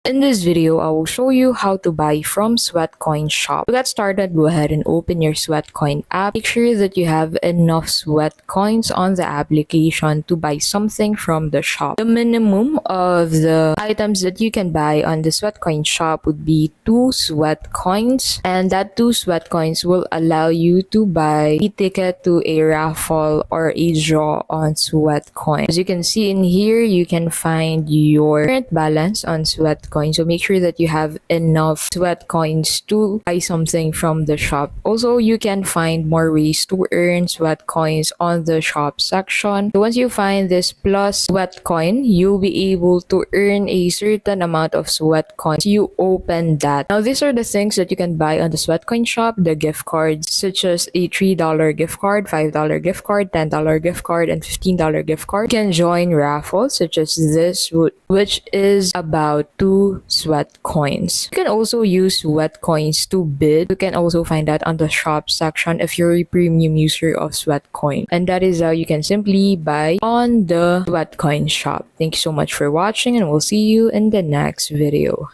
In this video, I will show you how to buy from Sweatcoin Shop. To get started, go ahead and open your Sweatcoin app. Make sure that you have enough sweat coins on the application to buy something from the shop. The minimum of the items that you can buy on the Sweatcoin Shop would be 2 sweat coins, and that 2 sweat coins will allow you to buy a ticket to a raffle or a draw on Sweatcoin. As you can see in here, you can find your current balance on Sweatcoin. So make sure that you have enough sweat coins to buy something from the shop. Also, you can find more ways to earn sweat coins on the shop section. So once you find this plus sweat coin, you'll be able to earn a certain amount of sweat coins. You open that. Now, these are the things that you can buy on the Sweatcoin Shop. The gift cards, such as a $3 gift card, $5 gift card, $10 gift card, and $15 gift card. You can join raffles, such as this, which is about 2 sweat coins. You can also use sweat coins to bid. You can also find that on the shop section if you're a premium user of Sweatcoin. And that is how you can simply buy on the Sweatcoin Shop. Thank you so much for watching, and we'll see you in the next video.